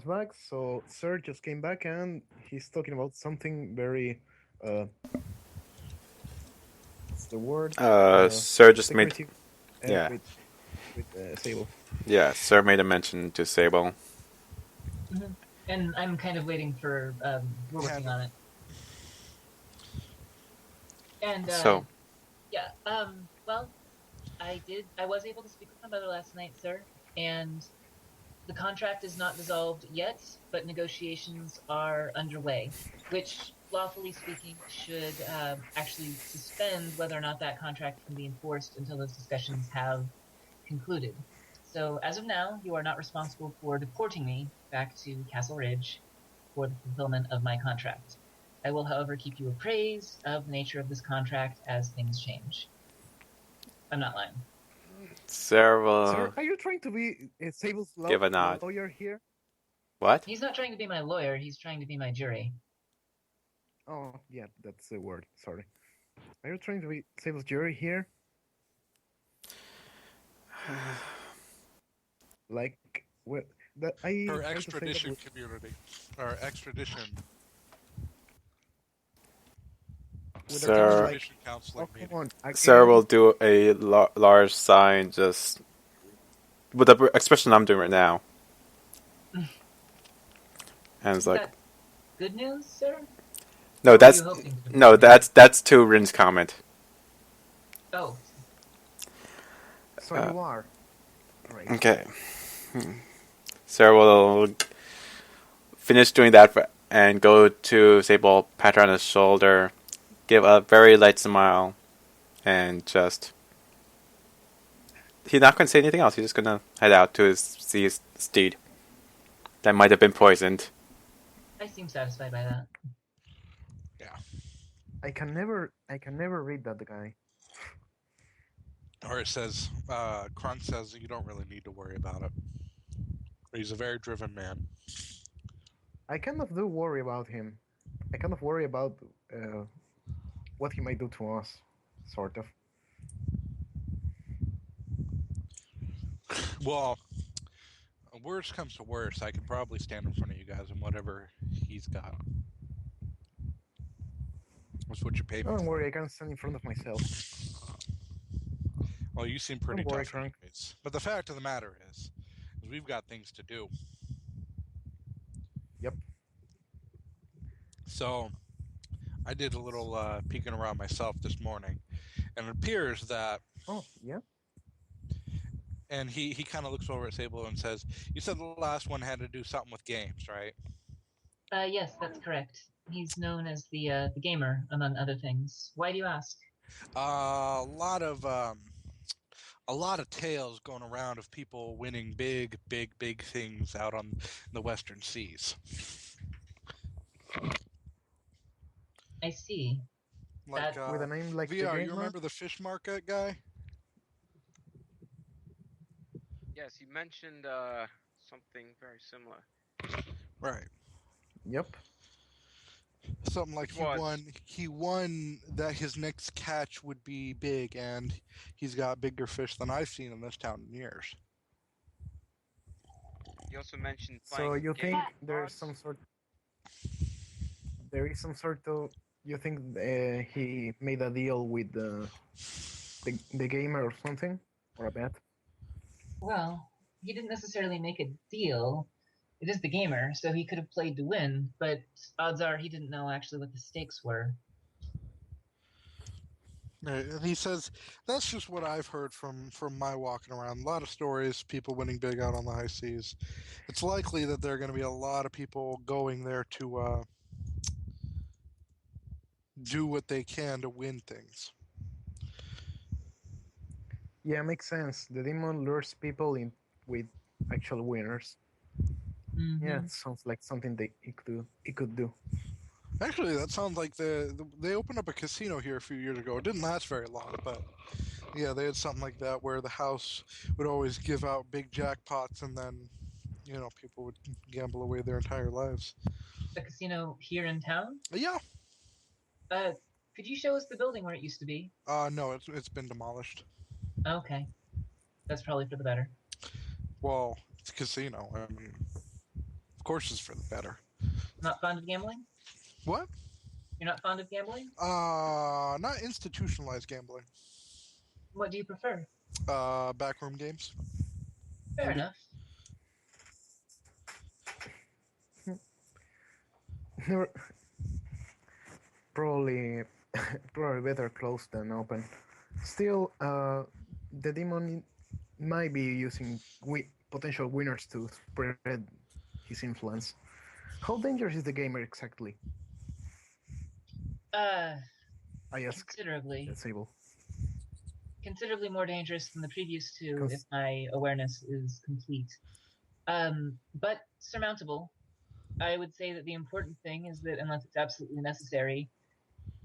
comes back. So Sir just came back and he's talking about something very uh what's the word? Sir just made Secretive yeah with Sable. yeah. Sir made a mention to Sable. hmm And I'm kind of waiting for. We're working on it. And So yeah. Well, I did. I was able to speak with my mother last night, sir, and the contract is not dissolved yet, but negotiations are underway, which, lawfully speaking, should actually suspend whether or not that contract can be enforced until those discussions have concluded. So, as of now, you are not responsible for deporting me back to Castle Ridge for the fulfillment of my contract. I will, however, keep you appraised of the nature of this contract as things change. I'm not lying. Sir Sir, will are you trying to be Sable's give a nod. lawyer here? What? He's not trying to be my lawyer, he's trying to be my jury. Oh, yeah, that's the word. Sorry. Are you trying to be Sable's jury here? Like, what? That I Her try to say that extradition with, community, or extradition with a tone Sir, like, extradition counseling oh, come meeting. on, Sir again? will do a large sign just with the expression I'm doing right now, and it's Is like, that good news, sir? no, Or were you hoping for good news? that's to Rin's comment. Oh, So Uh, you are. Great. okay, Sir will finish doing that and go to Sable, pat her on his shoulder, give a very light smile, and just he's not going to say anything else. He's just going to head out to see his steed that might have been poisoned. I seem satisfied by that. Yeah. I can never read that guy. Or it says, Krunk says you don't really need to worry about it. He's a very driven man. I kind of do worry about him. I kind of worry about uh, what he might do to us, sort of. Well, worst comes to worst, I can probably stand in front of you guys and whatever he's got. That's what you pay me Don't for. worry, I can stand in front of myself. Well, you seem pretty Don't worry, tough Krunk. anyways. But the fact of the matter is we've got things to do. Yep. So I did a little peeking around myself this morning, and it appears that. Oh, yeah. And he kind of looks over at Sable and says, "You said the last one had to do something with games, right?" Yes, that's correct. He's known as the gamer, among other things. Why do you ask? A lot of tales going around of people winning big things out on the Western Seas. I see. Like That With a name like the VR, you gamer. remember the fish market guy? Yes, you mentioned something very similar. Right. Yep. Something like Which was he won that his next catch would be big, and he's got bigger fish than I've seen in this town in years. he also mentioned So playing you think game mods. there is some sort of you think he made a deal with the gamer or something or a bet? well, he didn't necessarily make a deal. It is the gamer, so he could have played to win, but odds are he didn't know actually what the stakes were. Right, and he says that's just what I've heard from my walking around. A lot of stories, people winning big out on the high seas. It's likely that there are going to be a lot of people going there to do what they can to win things. Yeah, makes sense. The demon lures people in with actual winners. Yeah, Mm-hmm. it sounds like something they it could do. Actually, that sounds like they opened up a casino here a few years ago. It didn't last very long, but yeah, they had something like that where the house would always give out big jackpots, and then people would gamble away their entire lives. A casino here in town? Yeah, Uh, could you show us the building where it used to be? no, it's been demolished. Okay, that's probably for the better. Well, it's a casino. I mean, of Of course, it's for the better. Not fond of gambling? What? You're not fond of gambling? Not institutionalized gambling. What do you prefer? Backroom games. Fair enough. Never, probably, probably better closed than open. Still, the demon might be using potential winners to spread his influence. How dangerous is the gamer exactly? Uh, I ask considerably. Sable. Considerably more dangerous than the previous two, if Cons- my awareness is complete. But surmountable. I would say that the important thing is that unless it's absolutely necessary,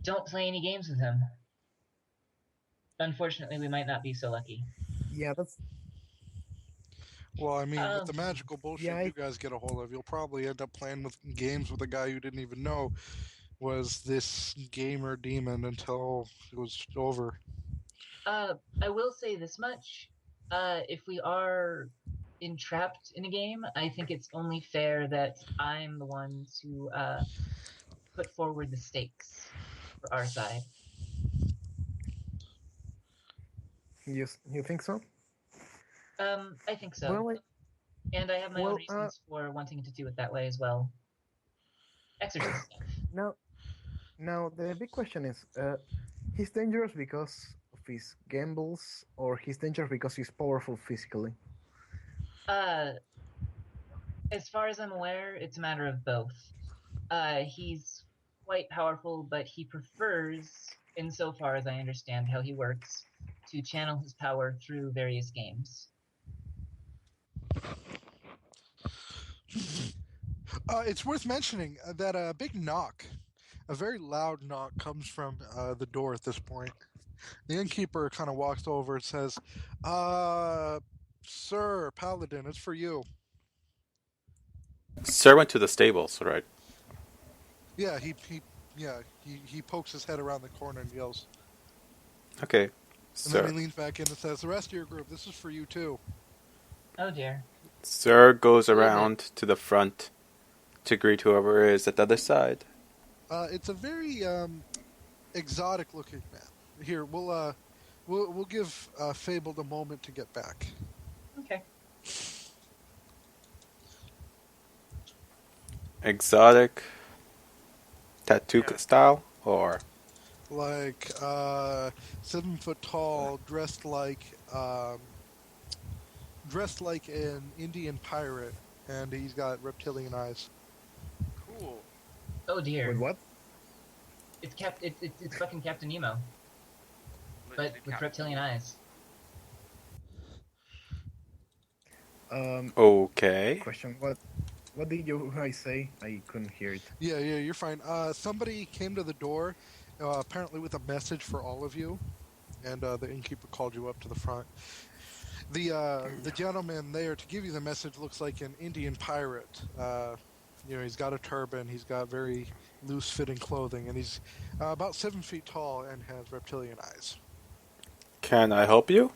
don't play any games with him. Unfortunately, we might not be so lucky. yeah, that's Well, I mean, with the Um, magical bullshit yeah. you guys get a hold of, you'll probably end up playing with games with a guy you didn't even know was this gamer demon until it was over. I will say this much. If we are entrapped in a game, I think it's only fair that I'm the one to put forward the stakes for our side. You think so? I think so. Well, And I have my own well, reasons for wanting to do it that way as well. Exorcist stuff. now now the big question is, he's dangerous because of his gambles, or he's dangerous because he's powerful physically. Uh, as far as I'm aware, it's a matter of both. He's quite powerful, but he prefers, insofar as I understand how he works, to channel his power through various games. It's worth mentioning that a big knock, a very loud knock, comes from the door at this point. The innkeeper kind of walks over and says, Sir Paladin, it's for you. Sir went to the stables, right? Yeah, he pokes his head around the corner and yells. Okay. And then Sir. he leans back in and says, the rest of your group, this is for you too. Oh dear. Sir goes Who is it? around to the front to greet whoever is at the other side. It's a very exotic looking man. Here, we'll give Fabled a moment to get back. Okay. Exotic tattoo Yeah. style, or Like 7 foot tall, dressed like an Indian pirate, and he's got reptilian eyes. Cool. Oh dear. With what? It's fucking Captain Nemo, but Literally with Captain reptilian eyes. okay. Question. What did you guys say? I couldn't hear it. Yeah, you're fine. Somebody came to the door, apparently with a message for all of you, and the innkeeper called you up to the front. The gentleman there to give you the message looks like an Indian pirate. He's got a turban, he's got very loose-fitting clothing, and he's about 7 feet tall and has reptilian eyes. Can I help you?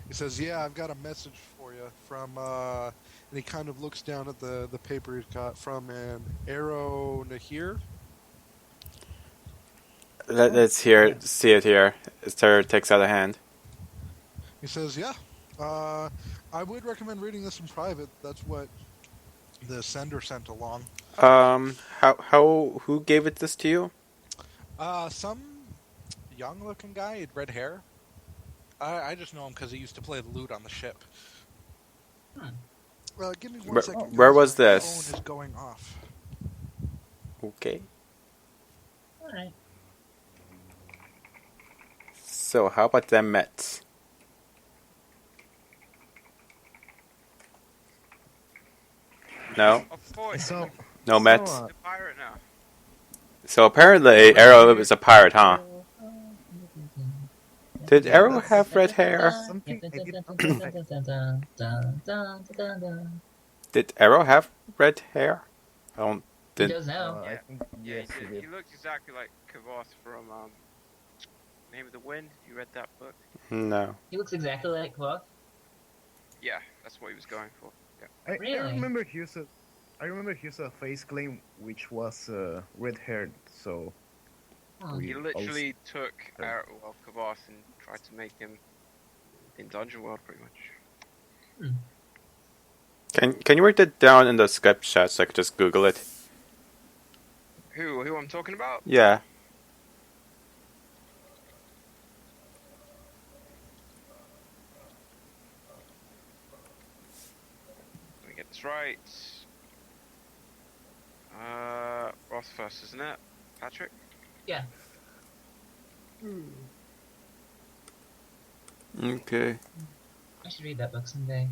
He says, "Yeah, I've got a message for you from," and he kind of looks down at the paper he's got from an Arrow Nahir. Let's see it here. Sir takes out a hand. He says, "Yeah, I would recommend reading this in private. That's what the sender sent along." Who gave it this to you? Some young-looking guy, he had red hair. I just know him because he used to play the lute on the ship. Give me 1 second. Where guys. was My this? phone is going off. Okay. All right. So how about them Mets? No, Of course. So no Mets. So, The pirate now. So apparently Arrow is a pirate, huh? Did Arrow have red hair? something I did not expect. Did Arrow have red hair? I don't. He Did does now. I Yeah. think Yeah, yes, he he did. did. He looks exactly like Kavoth from Name of the Wind. You read that book? no. He looks exactly like Cloth. Yeah, that's what he was going for. Yeah. I Really? remember he used I remember he used a face claim which was red-haired, so Hmm. we He also literally took Kavath and tried to make him in Dungeon World, pretty much. Can you write that down in the Skype chat so I could just Google it? Who I'm talking about? Yeah. Let me get this right. Rothfuss, isn't it? Patrick? Yeah. Okay. I should read that book someday.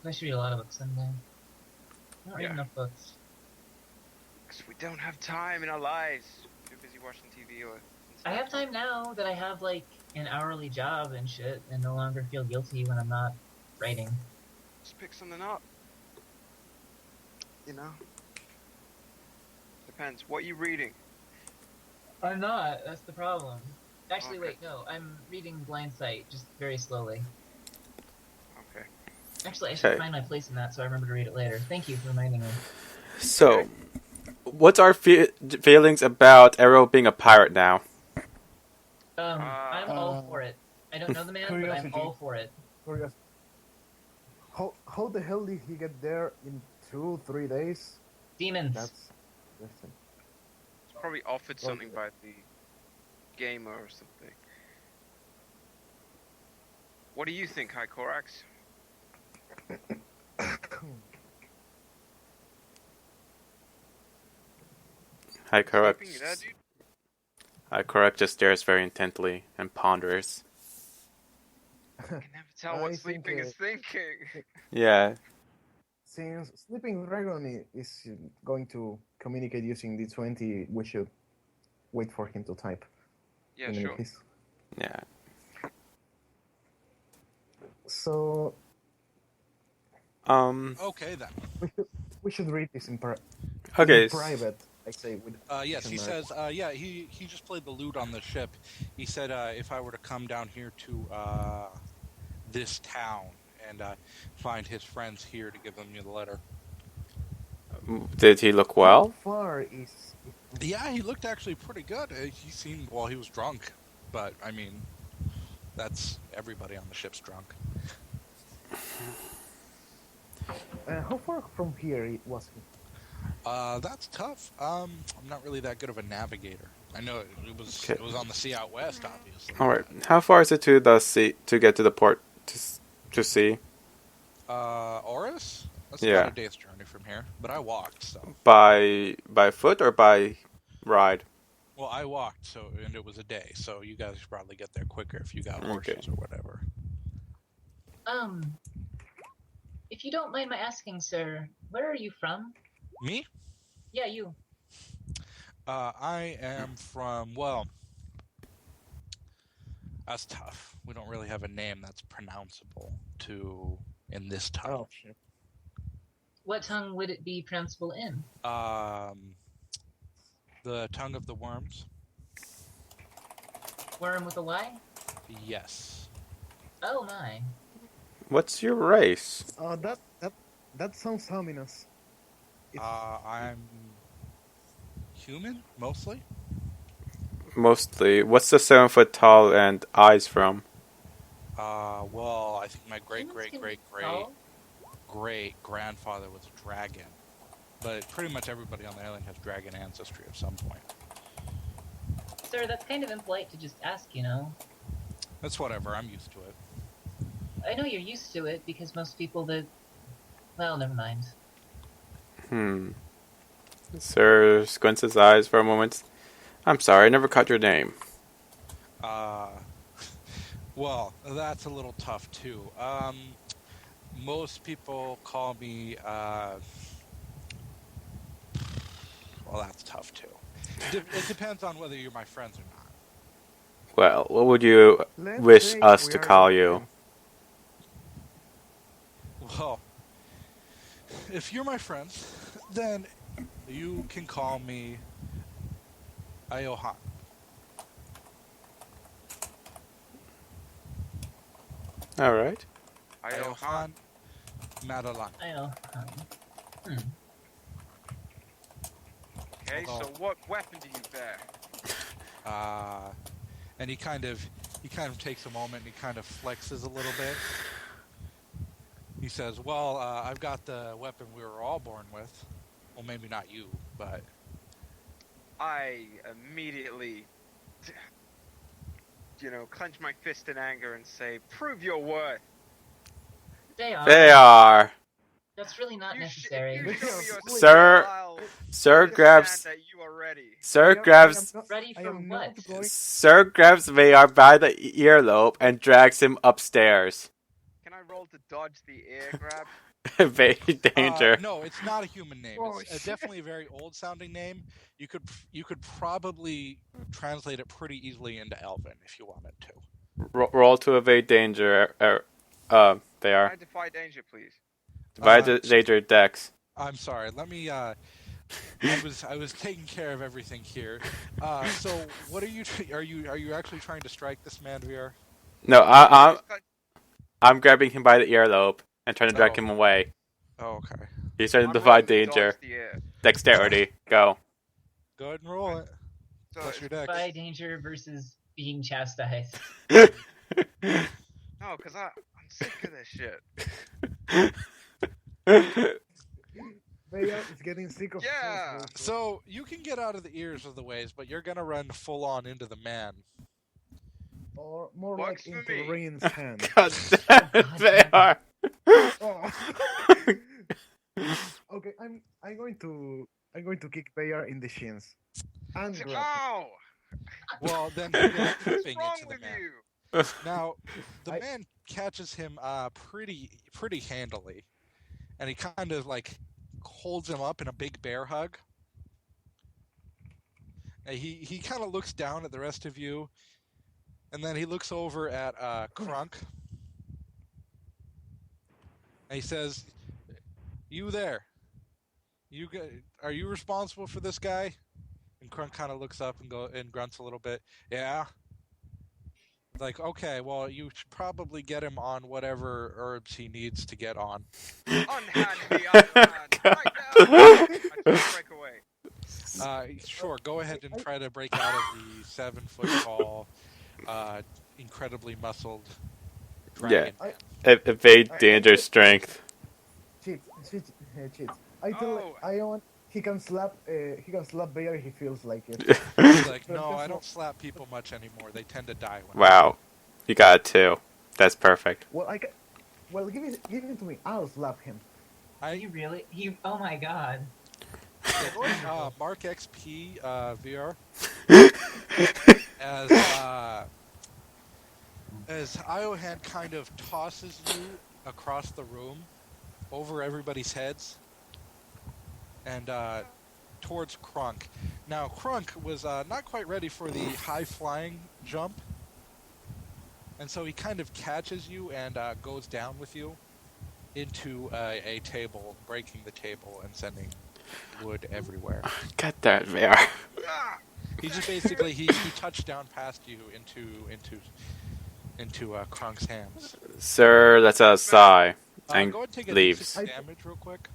I should read a lot of books someday. I don't read Yeah. enough books. Because we don't have time in our lives. Too busy watching TV or. I have time now that I have like an hourly job and shit, and no longer feel guilty when I'm not writing. Just pick something up. You know? Depends. What are you reading? I'm not. That's the problem. Actually, Okay. wait, no. I'm reading Blind Sight, just very slowly. Okay. Actually, I should Okay. find my place in that so I remember to read it later. Thank you for reminding me. So, what's our feelings about Arrow being a pirate now? I'm all for it. I don't know the man, but I'm Curiosity. all for it. curious. How the hell did he get there in 2-3 days? Demons. That's interesting. It's probably offered something by the gamer or something. What do you think, High Corax? Hi, correct. Sleeping there, dude? Hi, correct. Just stares very intently and ponders. I can never tell I what think, sleeping is thinking. Yeah. Since Sleeping Dragon is going to communicate using D20, we should wait for him to type. Yeah, in any sure. case. Yeah. So Okay then. we should read this in, Okay. in private. I say with. Yes, he Casmaran. says. Yeah, he just played the lute on the ship. He said if I were to come down here to this town and find his friends here to give them the letter. Did he look How well? far is? Yeah, he looked actually pretty good. He seemed he was drunk, but I mean, that's everybody on the ship's drunk. How far from here was he? That's tough. I'm not really that good of a navigator. I know it was Okay. it was on the sea out west, obviously. All right. How far is it to the sea to get to the port to sea? Oris? That's Yeah. about a day's journey from here, but I walked, so. By foot or by ride? Well, I walked, and it was a day, so you guys should probably get there quicker if you got Okay. horses or whatever. If you don't mind my asking, sir, where are you from? Me? Yeah, you. I am from, that's tough. We don't really have a name that's pronounceable in this tongue. Oh shit. What tongue would it be pronounceable in? The tongue of the worms? Worm with a Y? Yes. Oh my. What's your race? That sounds ominous. I'm human, mostly. Mostly. What's the 7 foot tall and eyes from? I think my Humans can be tall. great grandfather was a dragon. But pretty much everybody on the island has dragon ancestry at some point. Sir, that's kind of impolite to just ask, you know. That's whatever, I'm used to it. I know you're used to it because most people that... Well, never mind. Sir squints his eyes for a moment. I'm sorry, I never caught your name. Well, that's a little tough too. Most people call me, well, that's tough too. It depends on whether you're my friends or not. Well, what would you Let's wish say us we to are call your you? friends. Well, if you're my friends, then you can call me Ayohan. Alright. Ayohan. Madeline. I know. Okay, so what weapon do you bear? And he kind of takes a moment and he kind of flexes a little bit. He says, "Well, I've got the weapon we were all born with. Well, maybe not you, but I immediately, clench my fist in anger and say, "Prove your worth." They are. They are. That's really not If necessary. you show me your Sir- skill, I'll Sir understand grabs. that you are ready. Sir Bayar, grabs. Ready I for am what? not going. Sir grabs Vayar by the earlobe and drags him upstairs. Can I roll to dodge the ear grab? Very danger. no, it's not a human name. Oh, It's shit. definitely a very old-sounding name. You could probably translate it pretty easily into Elven if you wanted to. Roll to evade danger. Can Vayar. I defy danger, please? Divide danger dex. I'm sorry. Let me. I was taking care of everything here. So what are you? Are you actually trying to strike this man, VR? No, I'm grabbing him by the earlobe and trying to drag him away. Oh, okay. He's trying to I'm divide rolling to danger. dodge the ear. Dexterity. Go. Go ahead and roll it. So Plus your dex. By danger versus being chastised. no, because I'm sick of this shit. Bayar is getting sick of. Yeah. Souls, So you can get out of the ears of the ways, but you're gonna run full on into the man. or more Works like for into me. Rain's hand. God damn it, Vayar. Oh. Okay, I'm going to kick Bayar in the shins and grab him. Ow! Well, then you're What's tripping wrong into the with man. you? Now, the I- man catches him pretty handily, and he kind of like holds him up in a big bear hug. And he kind of looks down at the rest of you, and then he looks over at Crunk, and he says, "You there? Are you responsible for this guy?" And Crunk kind of looks up and grunts a little bit. Yeah. Like, okay, well, you should probably get him on whatever herbs he needs to get on. Unhand me, Iron Man! Right now! I try to break away. Sure, go ahead and try to break out of the 7-foot tall, incredibly muscled dragon. Evade danger strength. Cheat. I tell Oh. Ion he can slap Bayar if he feels like it. He's like, no, I don't slap people much anymore. They tend to die when Wow. You got it too. That's perfect. Well, give it to me. I'll slap him. You really? Oh my god. Mark XP VR as Iohan kind of tosses you across the room over everybody's heads and towards Crunk. Now Crunk was not quite ready for the high flying jump, and so he kind of catches you and goes down with you into a table, breaking the table and sending wood everywhere. Get that, VR. Ah! He just basically he touched down past you into Krunk's hands. Sir, that's a sigh. Go And ahead and take a leaves. D6 damage real quick.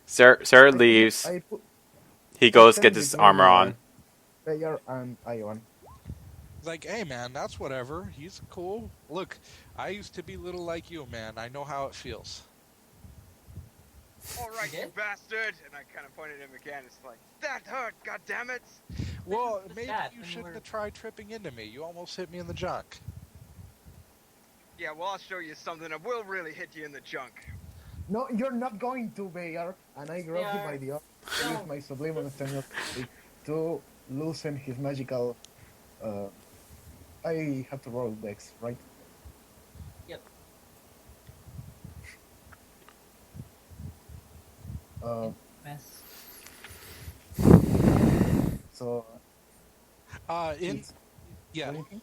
Sir leaves. He goes get his armor on. Bayar and Ion. Like, hey man, that's whatever. He's cool. Look, I used to be little like you, man. I know how it feels. Alright, you Yeah. bastard! And I kind of pointed at him again. It's like, that hurt, goddammit! Well, was maybe that you when shouldn't we're- have tried tripping into me. You almost hit me in the junk. Yeah, well, I'll show you something that will really hit you in the junk. No, you're not going to, Bayar. And I grab him by the arm. I use my subliminal external to loosen his magical. I have to roll dex, right? Yep. Mess. So. In it's yeah, 20?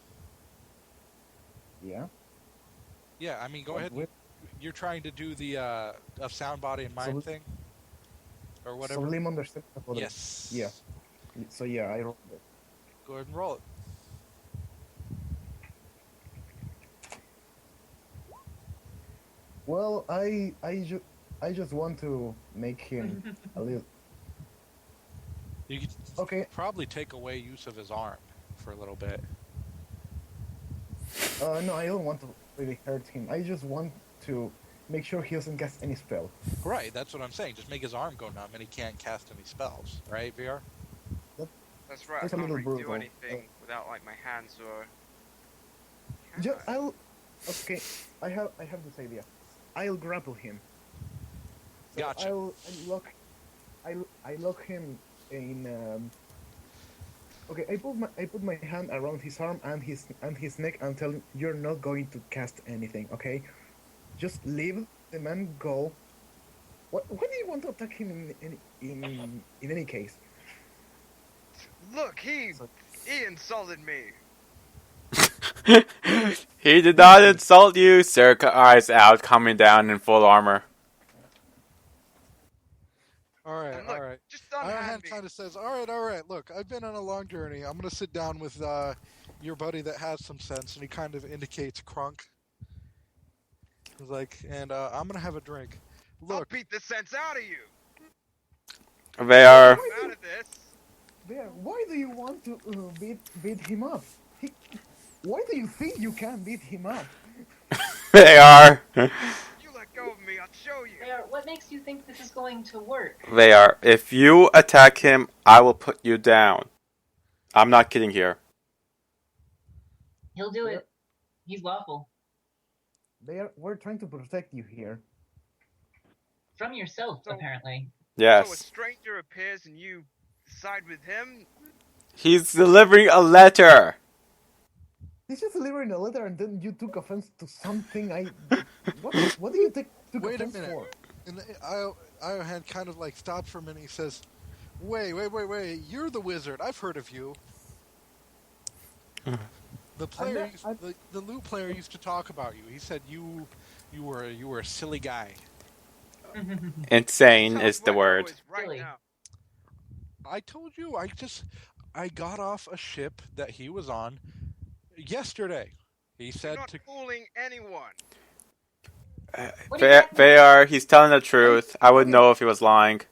Yeah. yeah. I mean, go ahead. You're trying to do the of sound, body, and mind thing, or whatever. Subliminal understanding. Yes. Yeah. So yeah, I rolled it. Go ahead and roll it. Well, I just want to make him a little. You could Okay. probably take away use of his arm for a little bit. No, I don't want to really hurt him. I just want to make sure he doesn't cast any spell. Right, that's what I'm saying. Just make his arm go numb and he can't cast any spells. Right, VR? That's right. I It's a can't little really do brutal. anything without like my hands or. Just, okay. I have this idea. I'll grapple him. So Gotcha. I lock him in. Okay, I put my hand around his arm and his neck and tell him you're not going to cast anything. Okay, just leave the man go. Why do you want to attack him in any case? Look, he insulted me. He did not insult you, sir. Eyes out, coming down in full armor. All right, And look, all right. just unhand Ironhand me. kind of says, all right, look, I've been on a long journey. I'm going to sit down with your buddy that has some sense. And he kind of indicates Crunk. He's like, and I'm going to have a drink. I'll Look, beat the sense out of you. They are. I'm out of this. There, why do you want to beat him up? Why do you think you can beat him up? They are. You let go of me, I'll show you. Bear, what makes you think this is going to work? They are. If you attack him, I will put you down. I'm not kidding here. He'll do it. He's lawful. We're trying to protect you here. From yourself, So- apparently. So a Yes. stranger appears and you side with him. He's delivering a letter. He's just delivering a letter, and then you took offense to something. What do you took Wait a offense minute. for? and Ironhand kind of like stops for a minute. He says, wait. You're the wizard. I've heard of you. The player, the loot player used to talk about you. He said you were a silly guy. Insane Tell is us the where word. Noah is right Silly. now. I told you. I got off a ship that he was on yesterday. He You're said not to. fooling anyone. What exactly- They are. He's telling the truth. I would know if he was lying.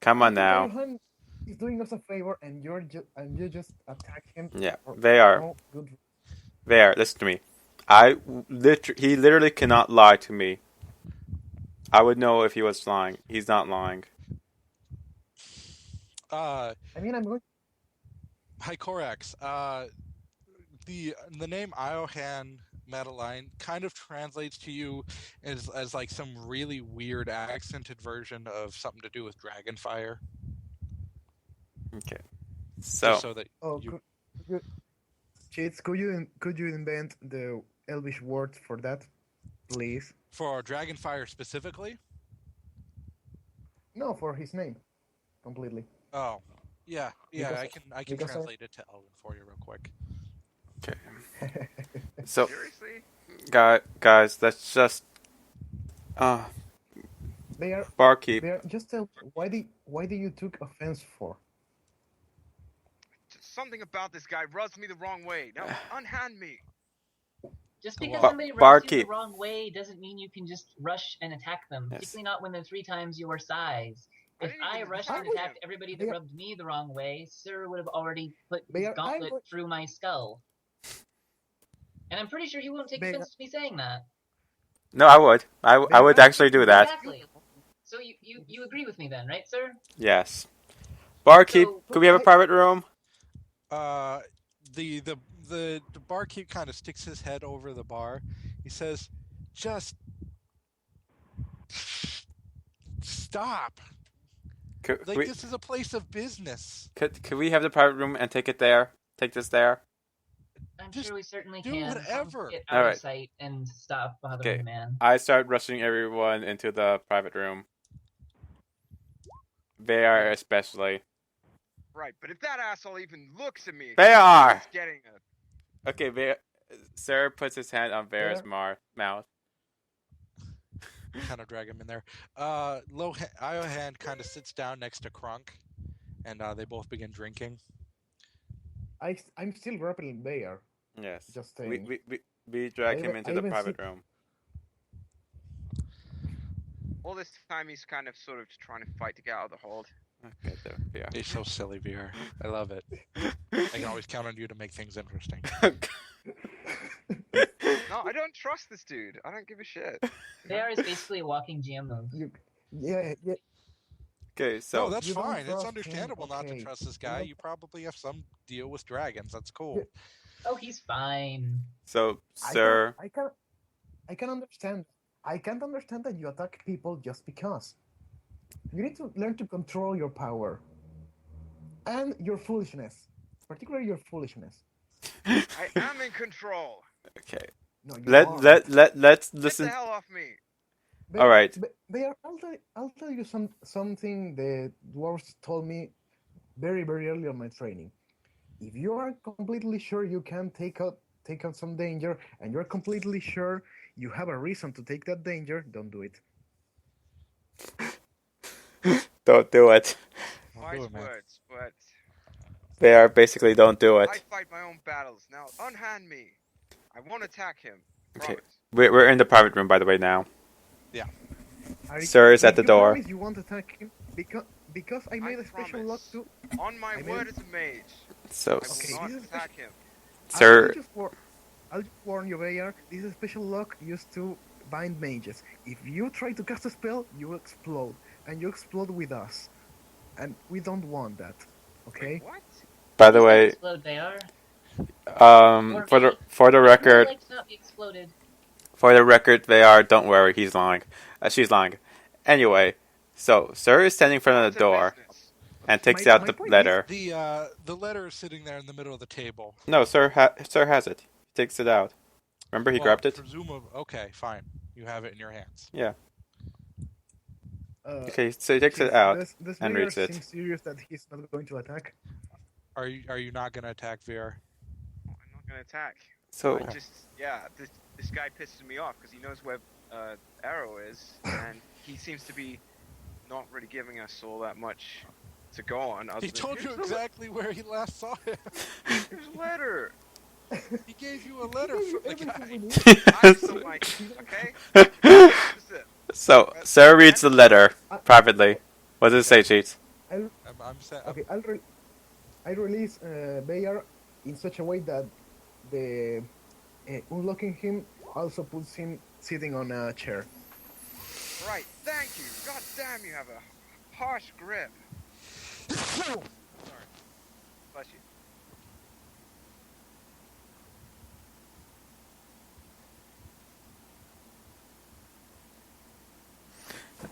Come on now. He's doing us a favor, and you just attack him. Yeah, for they are. no good. They are. Listen to me. He literally cannot lie to me. I would know if he was lying. He's not lying. I mean, I'm going. Hi Korax. The name Iohan Madeline kind of translates to you as like some really weird accented version of something to do with Dragonfire. Okay. Just So so that Oh, you, Cheats, could you invent the Elvish word for that, please? for Dragonfire specifically. No, for his name, completely. Oh, yeah. Because- I can because I- translate it to Elven for you real quick. okay. So Seriously? guys, let's just They are. barkeep. They are. Just tell why do you took offense for? Just something about this guy rubs me the wrong way. Now unhand me. Just because Ba- somebody rubs you barkeep. the wrong way doesn't mean you can just rush and attack them. Yes. Particularly not when they're 3 times your size. I If didn't I even rushed touch and attacked him. everybody that They are- rubbed me the wrong way, Sir would have already put They his are gauntlet angry. through my skull. And I'm pretty sure he won't take They offense to me saying that. No, I would. I would actually do that. Exactly. So you agree with me then, right, sir? Yes. Barkeep, So- could we have a private room? The barkeep kind of sticks his head over the bar. He says, "Just stop. Could Like we, this is a place of business. could we have the private room and take it there? Take this there? I'm Just sure we certainly do can. whatever. Get out Alright. of sight and stop bothering Okay. the man. I start rushing everyone into the private room. They are especially. Right, but if that asshole even looks at me, They are! he's getting a. Okay, Sarah puts his hand on Vera's There. mouth. Kind of drag him in there. Iohan kind of sits down next to Krunk, and they both begin drinking. I'm still grappling Bear. Yes. Just We, saying. we drag I him even- into I the even private see- room. all this time he's kind of sort of trying to fight to get out of the hold. Okay, there we are. You're so silly, VR. I love it. I can always count on you to make things interesting. No, I don't trust this dude. I don't give a shit. VR is basically a walking GM move. Yeah. Okay, No, so that's You don't fine. It's trust him, understandable not to okay. trust this guy. don't- You probably have some deal with dragons. That's cool. Oh, he's fine. so I sir, can understand. I can't understand that you attack people just because. You need to learn to control your power and your foolishness, particularly your foolishness. I am in control. okay, No, you let's aren't. let's Get listen. the hell off me. All right. I'll tell you something the dwarves told me very early on my training. If you are completely sure you can take out some danger, and you're completely sure you have a reason to take that danger, don't do it. Don't do it. Don't Wise do it, man. words, but They are basically don't do it. I fight my own battles. Now unhand me. I won't attack him. Okay. Promise. We're in the private room, by the way, now. Are you- Sir is at if the you door. promise you won't attack him because I made a special lock promise. to. On my I mean- word as a mage, So, I will Okay, not this is attack him. sir, I'll just warn you, Bayar. This is a special lock used to bind mages. If you try to cast a spell, you will explode, and you explode with us, and we don't want that. Okay? Wait, what? by the Please don't way, explode, VR. for the I'd really record, like to not be exploded. they are. Don't worry, he's lying. She's lying. Anyway, so sir is standing in front of It's the a door business. and takes My- out my the point letter. The letter is sitting there in the middle of the table. No, sir has it. He takes it out. Remember, he grabbed it. Okay, fine. You have it in your hands. Yeah. Uh, Okay, so he takes it Jeez, out. This and Bayar reads it. seems serious that he's not going to attack. Are you not gonna attack VR? I'm not gonna attack. So I just, yeah, this guy pisses me off because he knows where Arrow is, and he seems to be not really giving us all that much to go on. Other He than, told you "Here's the exactly where he last saw him. Here's a letter. He gave you a letter He gave from you the guy. everything we need. I just don't like it, okay? This is it. So Sarah reads the letter privately. What does it say, Cheats? I'm sa- Okay, I release Bayar in such a way that the unlocking him also puts him sitting on a chair. Right, thank you. God damn, you have a harsh grip. Sorry. Bless you.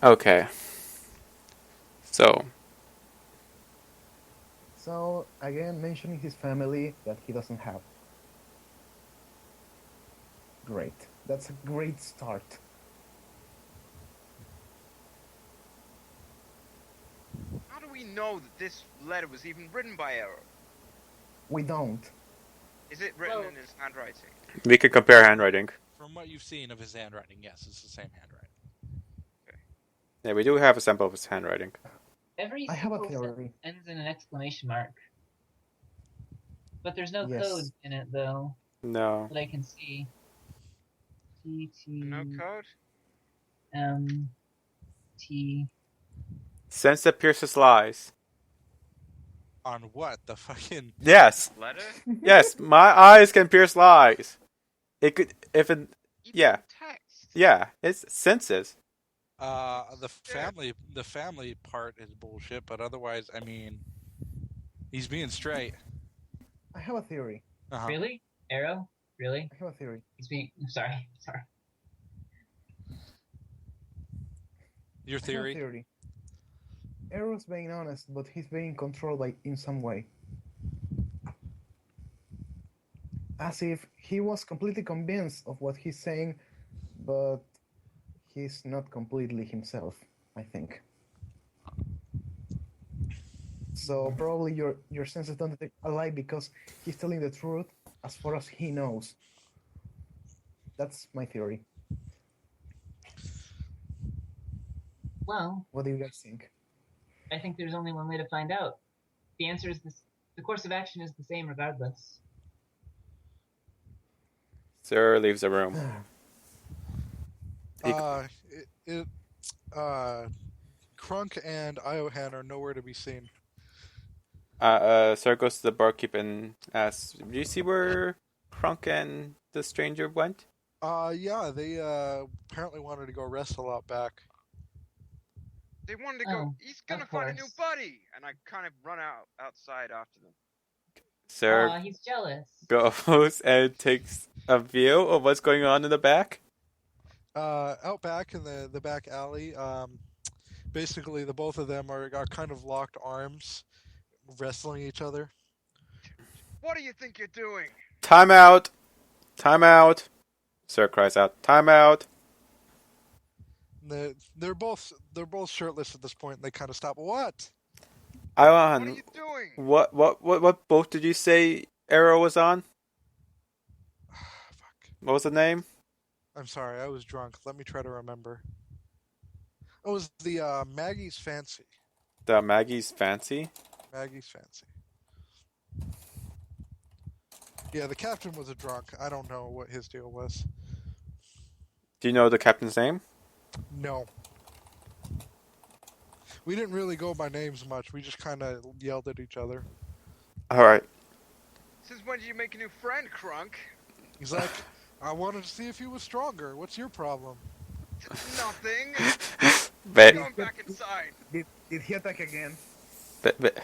Okay. So So again, mentioning his family that he doesn't have. Great. That's a great start. How do we know that this letter was even written by Arrow? We don't. Is it written Well- in his handwriting? we could compare handwriting. From what you've seen of his handwriting, yes, it's the same handwriting. Yeah, we do have a sample of his handwriting. Every I have a single theory. sentence ends in an exclamation mark. But there's no Yes. code in it, though, No. that I can see. No code? T. Sense that pierces lies. On what? The fucking Yes. Letter? Yes, my eyes can pierce lies. It could if it Even Yeah. text. yeah, it's senses. the family part is bullshit, but otherwise, I mean, he's being straight. I have a theory. Uh-huh. Really? Arrow? Really? I have a theory. He's being. Sorry. Your I have a theory? theory. Arrow's being honest, but he's being controlled by in some way. As if he was completely convinced of what he's saying, but he's not completely himself, I think. So probably your senses don't detect a lie because he's telling the truth as far as he knows. That's my theory. Well, What do you guys think? I think there's only one way to find out. The answer is this. The course of action is the same regardless. Sir leaves the room. He- Krunk and Iohan are nowhere to be seen. Sarah goes to the barkeep and asks, "Do you see where Krunk and the stranger went?" Yeah, they apparently wanted to go wrestle out back. They wanted to go. Oh, He's gonna of find a new course. buddy, and I kind of run outside after them. Sarah He's jealous. goes and takes a view of what's going on in the back. Out back in the back alley, basically the both of them are kind of locked arms, wrestling each other. What do you think you're doing? Time out! Time out! Sarah cries out, "Time out!" They're both shirtless at this point. And they kind of stop. What? What are Iwan, you doing? what boat did you say Arrow was on? Fuck. What was the name? I'm sorry, I was drunk. Let me try to remember. Oh, it was the Maggie's Fancy. The Maggie's Fancy? Maggie's Fancy. Yeah, the captain was a drunk. I don't know what his deal was. Do you know the captain's name? No. We didn't really go by names much. We just kind of yelled at each other. Alright. Since when did you make a new friend, Krunk? He's like, I wanted to see if he was stronger. What's your problem? Nothing. But, Going back inside. Did he attack again? but,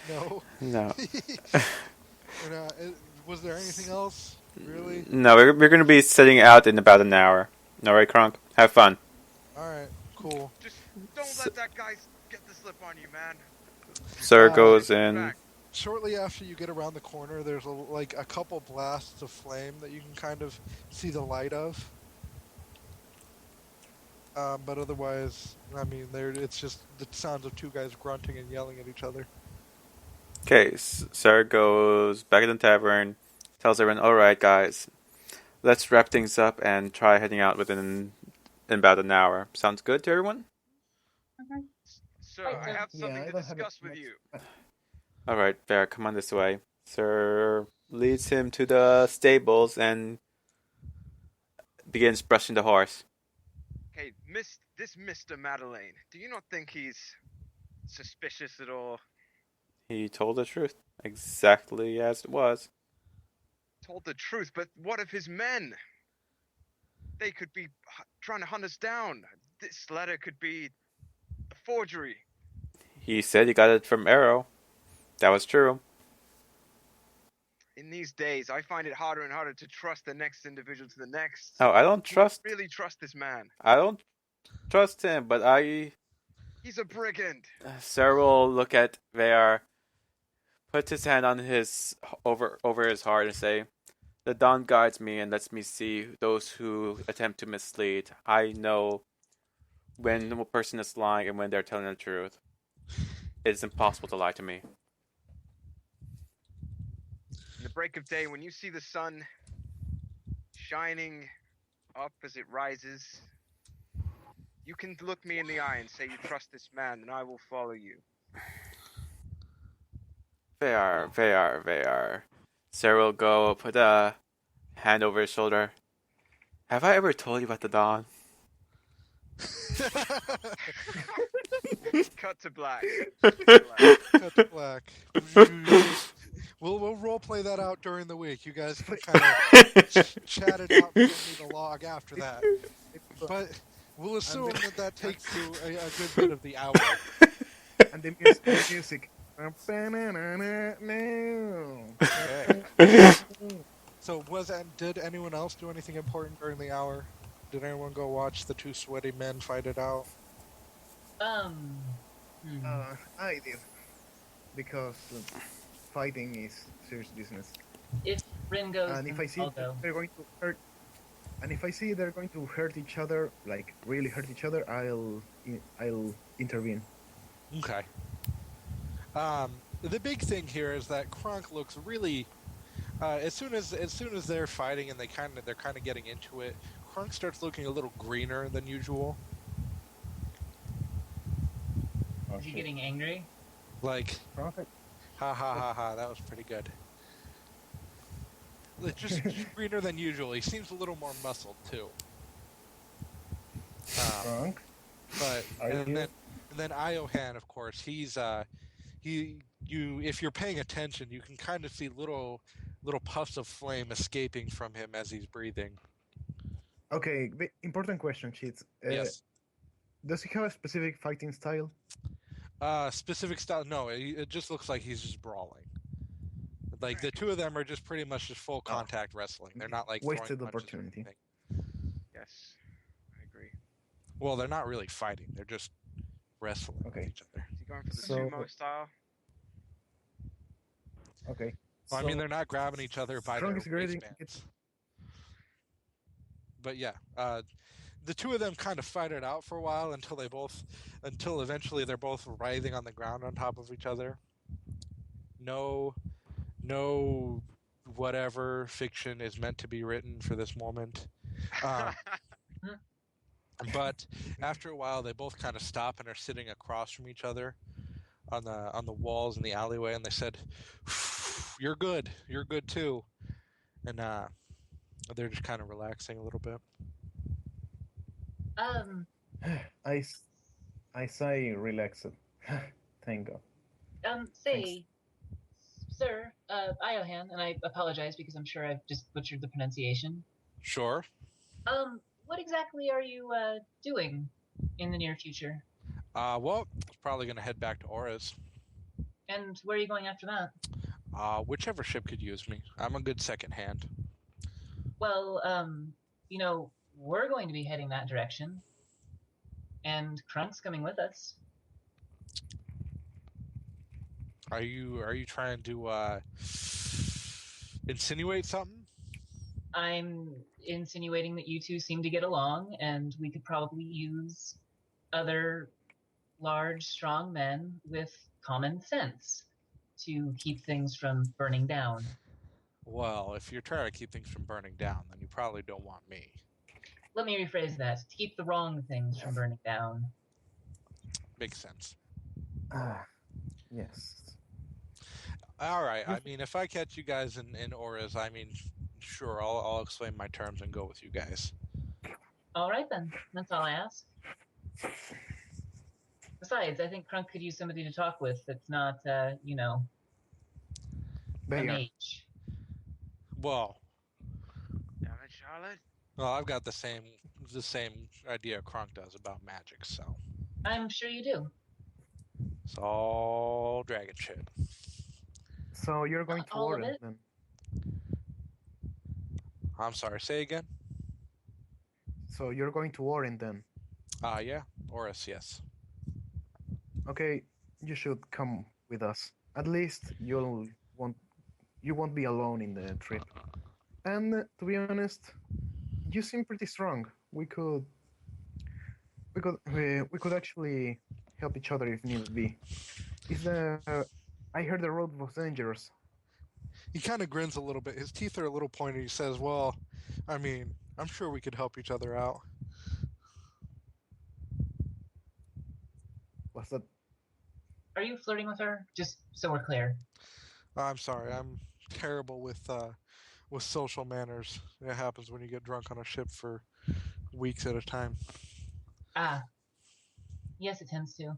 No. no. And, was there anything else? Really? No, we're going to be setting out in about an hour. Alright, Kronk? Have fun. Alright, cool. Just don't let that guy get the slip on you, man. Sarah Uh, goes in. Back. Shortly after you get around the corner, there's a couple blasts of flame that you can kind of see the light of. But otherwise, I mean, it's just the sounds of two guys grunting and yelling at each other. Okay, Sarah goes back in the tavern, tells everyone, "Alright, guys, let's wrap things up and try heading out in about an hour." Sounds good to everyone? Sir, I have something I to don't have discuss much- with you. Alright, Bear, come on this way. Sir leads him to the stables and begins brushing the horse. Hey, this Mr. Madeleine, do you not think he's suspicious at all? He told the truth, exactly as it was. Told the truth, but what of his men? They could be trying to hunt us down. This letter could be a forgery. He said he got it from Arrow. That was true. In these days, I find it harder and harder to trust the next individual to the next. Oh, I don't trust. Really trust this man. I don't trust him, but He's a brigand. Sarah will look at Bear, puts his hand on his over his heart, and say, "The dawn guides me and lets me see those who attempt to mislead. I know when a person is lying and when they're telling the truth. It's impossible to lie to me." In the break of day, when you see the sun shining up as it rises, you can look me in the eye and say you trust this man, and I will follow you. Bear. Sarah will go put a hand over his shoulder. "Have I ever told you about the dawn?" Cut to black. Cut to black. We'll role play that out during the week. You guys can kind of chat it out and give me the log after that. But we'll assume that takes you a good bit of the hour. And the music. Okay. So did anyone else do anything important during the hour? Did anyone go watch the two sweaty men fight it out? I did. Because fighting is serious business. If Rin goes, And if I see I'll go. they're going to hurt, and if I see they're going to hurt each other, like really hurt each other, I'll intervene. Okay. The big thing here is that Kronk looks really. As soon as they're fighting and they're kind of getting into it, Kronk starts looking a little greener than usual. Is he getting angry? Like, Perfect. ha ha ha ha, that was pretty good. Like, just greener than usual. He seems a little more muscled too. Frank? But Are you? and then Iohan, of course, he's if you're paying attention, you can kind of see little puffs of flame escaping from him as he's breathing. Okay, important question, Cheats. Yes. Does he have a specific fighting style? Specific style? No, it just looks like he's just brawling. Like the two of them are just pretty much just full contact wrestling. They're not like throwing Wasted punches or opportunity. anything. Yes, I agree. Well, they're not really fighting. They're just wrestling with Okay. each other. Is he going for the So- sumo style? Okay. Well, I mean, they're not grabbing each other by Krunk their is grading- waistbands. But yeah, the two of them kind of fight it out for a while until eventually they're both writhing on the ground on top of each other. No, whatever fiction is meant to be written for this moment. But after a while, they both kind of stop and are sitting across from each other on the walls in the alleyway, and they said, "You're good. You're good too." And they're just kind of relaxing a little bit. I say relaxed. Thank God. Say, sir, Iohan, and I apologize because I'm sure I've just butchered the pronunciation. Sure. What exactly are you doing in the near future? Well, I was probably going to head back to Aura's. And where are you going after that? Whichever ship could use me. I'm a good second hand. Well, we're going to be heading that direction. And Crunk's coming with us. Are you trying to insinuate something? I'm insinuating that you two seem to get along, and we could probably use other large, strong men with common sense to keep things from burning down. Well, if you're trying to keep things from burning down, then you probably don't want me. Let me rephrase that. To keep the wrong things from burning down. Makes sense. Yes. All right. I mean, if I catch you guys in Auras, I mean, sure, I'll explain my terms and go with you guys. All right, then. That's all I ask. Besides, I think Crunk could use somebody to talk with that's not, a They are. mage. Well, Damn it, Charlotte. I've got the same idea Kronk does about magic, so I'm sure you do. it's all dragon shit. So you're going to All of Oren it? then? I'm sorry. Say again. So you're going to Oren then? Yeah, Oris, yes. Okay, you should come with us. At least you won't be alone in the trip. And to be honest, you seem pretty strong. We could actually help each other if need be. I heard the road was dangerous. He kind of grins a little bit. His teeth are a little pointed. He says, "Well, I mean, I'm sure we could help each other out." Was that? Are you flirting with her? Just so we're clear. I'm sorry. I'm terrible with social manners. It happens when you get drunk on a ship for weeks at a time. Ah. Yes, it tends to.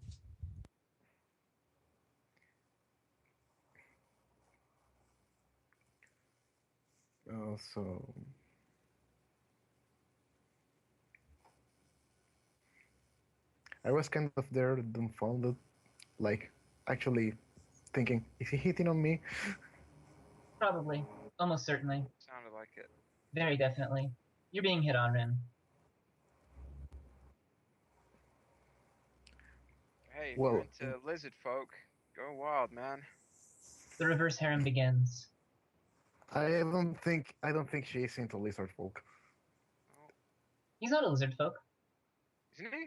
So I was kind of there dumbfounded, like actually thinking, is he hitting on me? Probably. Almost certainly. Sounded like it. Very definitely. You're being hit on, Rin. Hey, if Well, you're into lizard folk, go wild, man. The reverse harem begins. I don't think she's into lizard folk. He's not a lizard folk. Isn't he?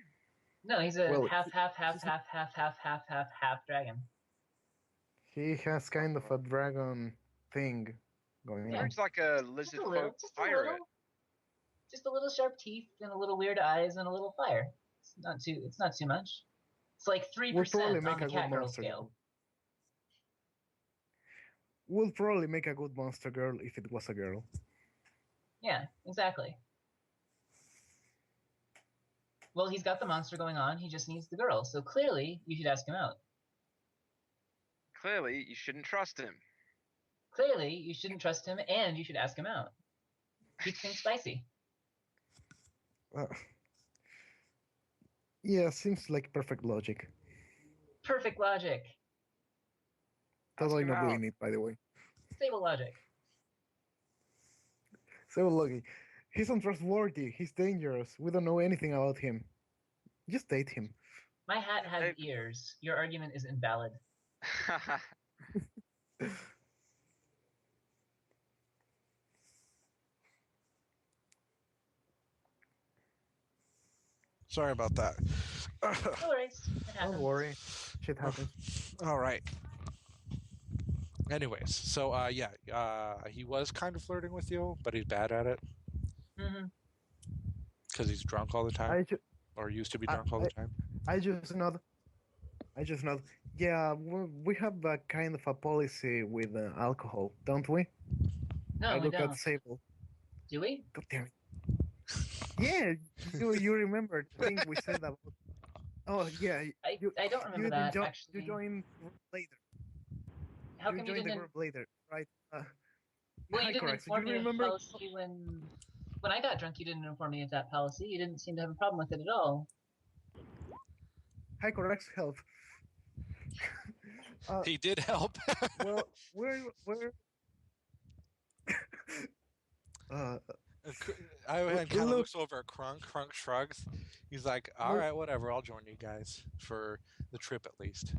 No, he's a Well, half dragon. He has kind of a dragon thing going Yeah. on. Seems like a Just lizard a folk little. Just a pirate. little. Just a little sharp teeth and a little weird eyes and a little fire. It's not too much. It's like 3% Would probably on make the a good cat girl monster scale. girl. Would probably make a good monster girl if it was a girl. Yeah, exactly. Well, he's got the monster going on. He just needs the girl. So clearly, you should ask him out. Clearly, you shouldn't trust him. Clearly, you shouldn't trust him, and you should ask him out. Keep things spicy. Yeah, seems like perfect logic. Perfect logic. Ask Totally him not out. doing it, by the way. Stable logic. So lucky. He's untrustworthy. He's dangerous. We don't know anything about him. Just date him. My hat has Hey. ears. Your argument is invalid. Sorry about that. No worries. It happens. Don't worry. Shit happens. All right. Anyways, so he was kind of flirting with you, but he's bad at it Mm-hmm. because he's drunk all the time, I, ju- or used to be drunk all the time. I just nod. Yeah, we have a kind of a policy with alcohol, don't we? No, I we look don't. at Sable. Do we? God damn it. Yeah, you remember the thing we said about. Oh yeah, I don't remember that, actually. You joined later. How you come you joined the didn't... group later, right? Well, you hi, didn't correct. inform You me of the remember? policy when I got drunk. You didn't inform me of that policy. You didn't seem to have a problem with it at all. Hi, correct. Help. He did help. Well, we're. Iohan kind of look- looks over at Krunk. Krunk shrugs. He's like, "All Look- right, whatever. I'll join you guys for the trip at least."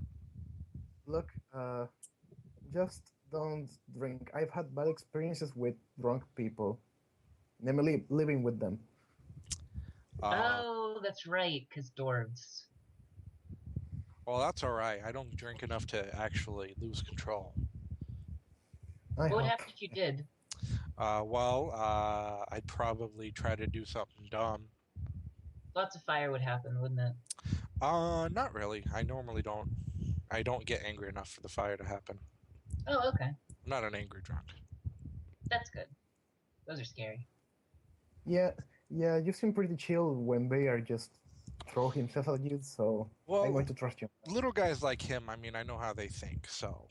Look, just don't drink. I've had bad experiences with drunk people. Never living with them. Oh, that's right, because dwarves. Well, that's all right. I don't drink enough to actually lose control. I What would hope. happen if you did? I'd probably try to do something dumb. Lots of fire would happen, wouldn't it? Not really. I normally don't. I don't get angry enough for the fire to happen. Oh, okay. I'm not an angry drunk. That's good. Those are scary. Yeah, you seem pretty chill when they are just throw himself at you, so Well, I'm going to trust you. little guys like him, I mean, I know how they think, so.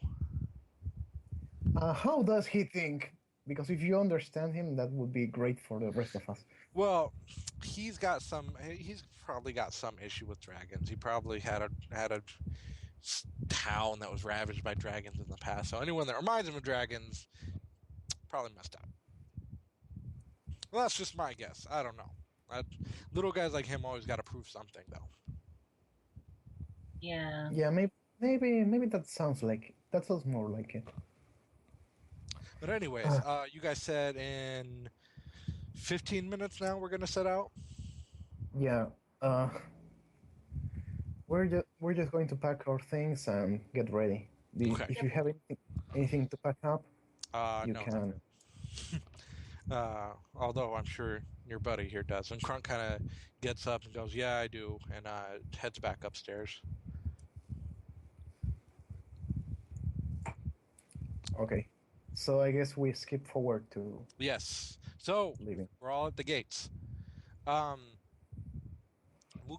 How does he think? Because if you understand him, that would be great for the rest of us. Well, he's probably got some issue with dragons. He probably had a town that was ravaged by dragons in the past. So anyone that reminds him of dragons probably messed up. Well, that's just my guess. I don't know. Little guys like him always got to prove something, though. Yeah. Yeah, maybe that sounds more like it. But anyways, you guys said in 15 minutes now we're gonna set out. Yeah. We're just going to pack our things and get ready. Okay. If you have anything to pack up, you No. can. Although I'm sure your buddy here does. And Crunk kind of gets up and goes, "Yeah, I do," and heads back upstairs. Okay. So I guess we skip forward to Yes. So leaving. we're all at the gates. We'll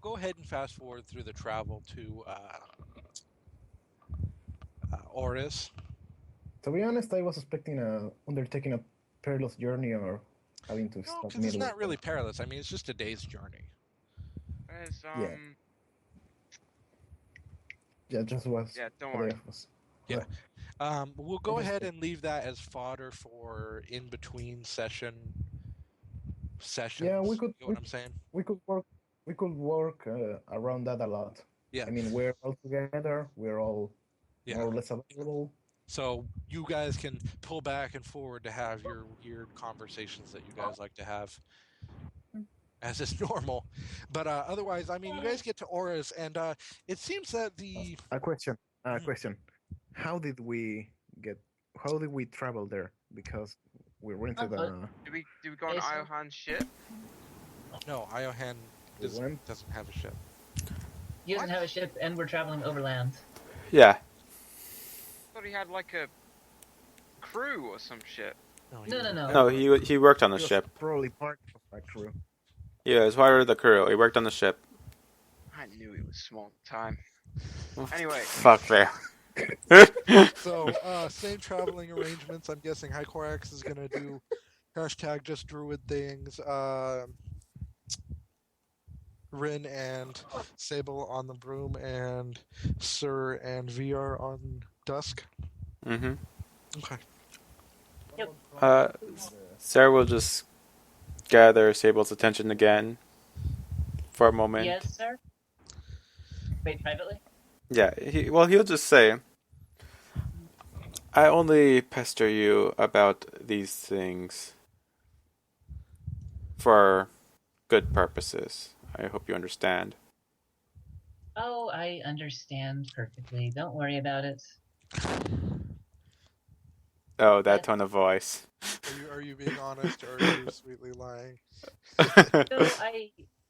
go ahead and fast forward through the travel to Oris. To be honest, I was expecting undertaking a perilous journey or having to No, stop because it's midway. not really perilous. I mean, it's just a day's journey. There's, Yeah, just was. Yeah, don't the worry. day of us. Yeah. We'll go It is ahead good. and leave that as fodder for in between sessions. Yeah, we could. You know what I'm saying? We could work around that a lot. Yeah. I mean, we're all together. We're all Yeah. more or less available. So you guys can pull back and forward to have your weird conversations that you guys like to have, as is normal. But otherwise, I mean, you guys get to Oris, and it seems that the A question. Mhm. Question. How did we travel there? Because we rented a. Do we go on Yes, sir. Iohan's ship? no Iohan We went. doesn't have a ship. He doesn't What? have a ship, and we're traveling overland. Yeah. I thought he had like a crew or some shit. No. No, he worked on the He was ship. probably part of that crew. Yeah, he was part of the crew. He worked on the ship. I knew he was small at the time. Anyway. Fuck there. So, same traveling arrangements. I'm guessing Hycorax is gonna do hashtag just druid things. Rin and Sable on the broom, and Sir and VR on Dusk. Mm-hmm. Okay. Sarah will just gather Sable's attention again for a moment. Yes, sir. Wait, privately? Yeah, he'll just say, I only pester you about these things for good purposes. I hope you understand. Oh, I understand perfectly. Don't worry about it. Oh, that tone of voice. Are you being honest, or are you sweetly lying? No,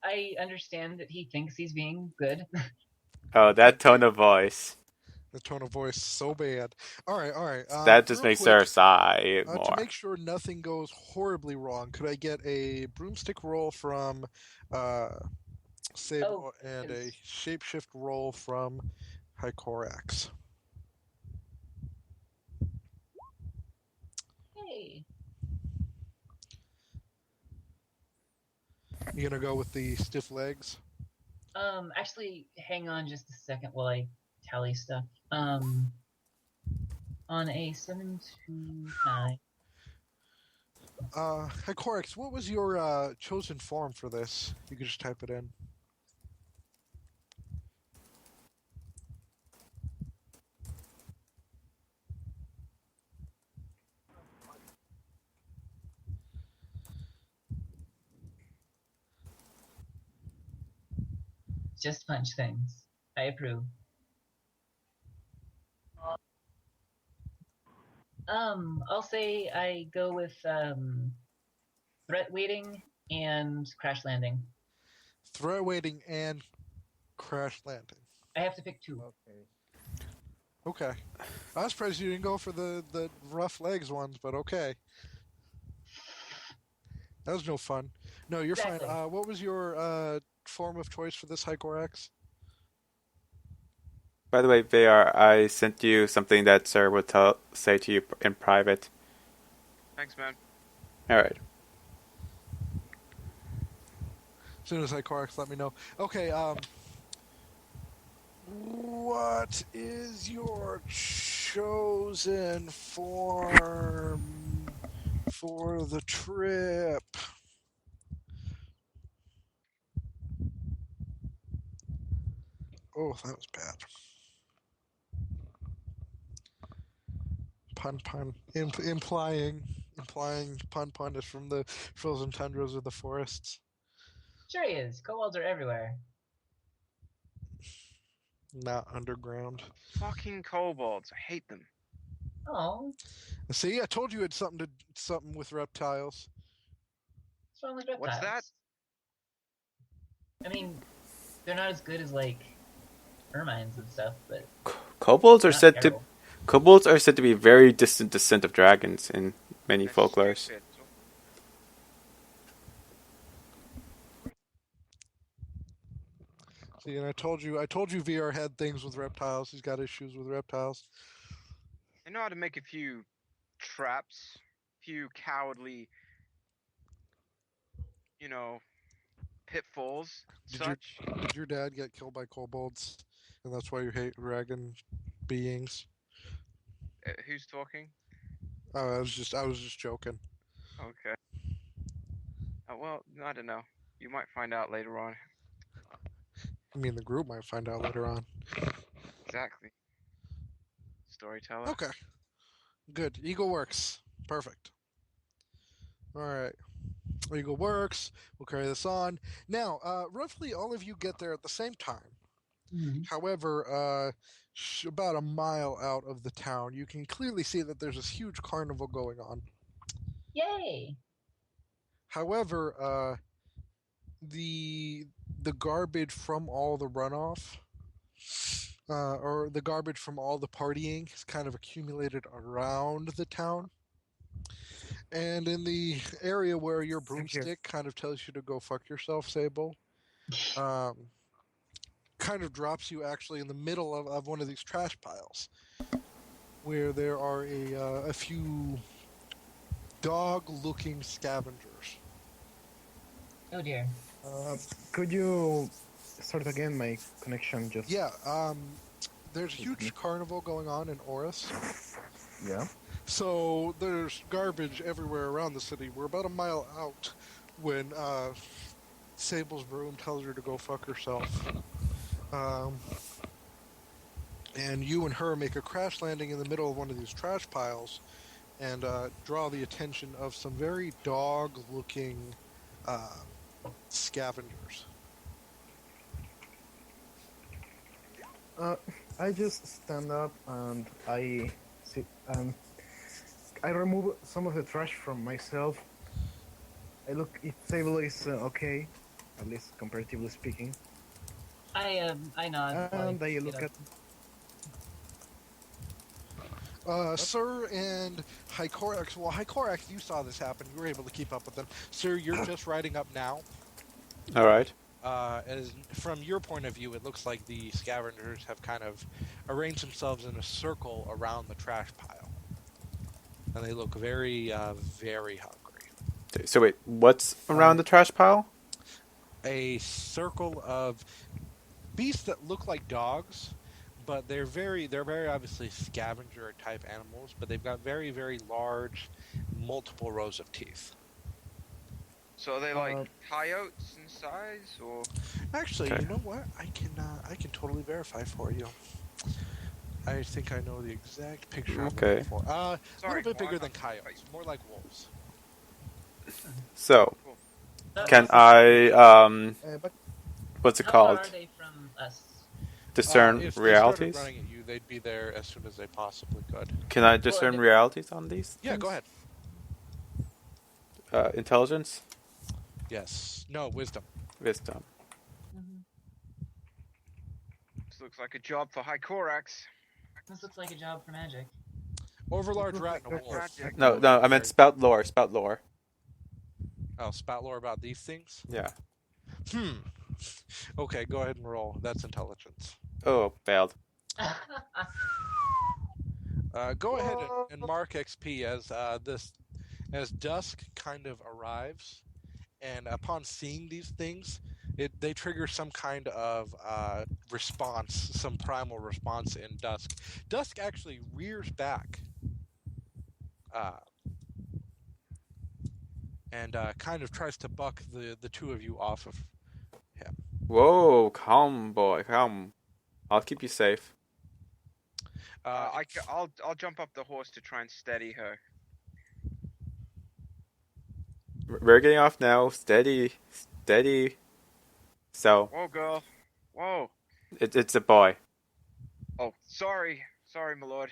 I understand that he thinks he's being good. Oh, that tone of voice. The tone of voice so bad. All right. That just real makes quick, her sigh more. To make sure nothing goes horribly wrong, could I get a broomstick roll from Sable and a shapeshift roll from Hycorax? Hey. You gonna go with the stiff legs? Actually, hang on just a second while I tally stuff. On a 7 to 9. Hycorax, what was your chosen form for this? You could just type it in. Just punch things. I approve. I'll say I go with threat waiting and crash landing. Threat waiting and crash landing. I have to pick 2. Okay. I was surprised you didn't go for the rough legs ones, but okay. That was no fun. No, you're Exactly. fine. What was your form of choice for this Hycorax? By the way, VR, I sent you something that Sarah would say to you in private. Thanks, man. Alright. As soon as Hycorax, let me know. Okay, what is your chosen form for the trip? Oh, that was bad. Pun. Implying pun is from the frozen tundras of the forests. Sure he is. Kobolds are everywhere. Not underground. Fucking kobolds. I hate them. Oh. See, I told you it's something with reptiles. What's wrong with reptiles? What's that? I mean, they're not as good as like ermines and stuff, but Kobolds are not said terrible. Kobolds are said to be very distant descent of dragons in many That's folklores. stupid. See, and I told you VR had things with reptiles. He's got issues with reptiles. I know how to make a few traps, few cowardly, pitfalls, such. Did your dad get killed by kobolds, and that's why you hate dragon beings? Who's talking? Oh, I was just joking. Okay. Well, I don't know. You might find out later on. I mean, the group might find out later on. Exactly. Storyteller. Okay. Good. Eagle works. Perfect. All right. Eagle works. We'll carry this on. Now, roughly all of you get there at the same time. Mm-hmm. However, about a mile out of the town, you can clearly see that there's this huge carnival going on. Yay! However, the garbage from all the runoff, or the garbage from all the partying, is kind of accumulated around the town. And in the area where your broomstick kind of tells you to go fuck yourself, Sable, kind of drops you actually in the middle of one of these trash piles, where there are a few dog-looking scavengers. Oh dear. Could you start again? My connection just. Yeah, there's a huge carnival going on in Oris. Yeah. So there's garbage everywhere around the city. We're about a mile out when Sable's broom tells her to go fuck herself. And you and her make a crash landing in the middle of one of these trash piles and draw the attention of some very dog-looking scavengers. I just stand up and I sit and I remove some of the trash from myself. I look if Sable is okay, at least comparatively speaking. I nod. while And I get look up. at Sir and Hycorax. Well, Hycorax, you saw this happen. You were able to keep up with them. Sir, you're just riding up now. All right. As from your point of view, it looks like the scavengers have kind of arranged themselves in a circle around the trash pile, and they look very, very hungry. So wait, what's around the trash pile? A circle of beasts that look like dogs, but they're very obviously scavenger type animals, but they've got very, very large, multiple rows of teeth. So are they like coyotes in size, or? Actually, Okay. you know what? I can totally verify for you. I think I know the exact picture. I'm Okay. looking for. A Sorry, little bit no, bigger I'm than not- coyotes, more like wolves. So That can was- I but what's it How called? far are they from us? Discern If they started realities? running at you, they'd be there as soon as they possibly could. Can I discern they- realities on these? Yeah, things? go ahead. Intelligence, Yes. No, wisdom. wisdom. This looks like a job for Hycorax. This looks like a job for magic. Overlarge rat and a wolf. Magic. No, I meant spout lore. Spout lore. Oh, spout lore about these things? Yeah. Okay, go ahead and roll. That's intelligence. Oh, failed. Go ahead and mark XP as dusk kind of arrives, and upon seeing these things, they trigger some kind of response, some primal response in dusk. Dusk actually rears back, and kind of tries to buck the two of you off of him. Whoa, calm, boy, calm. I'll keep you safe. I'll jump up the horse to try and steady her. We're getting off now. Steady, steady. So Whoa, girl. Whoa. it's a boy. Oh, sorry, my lord.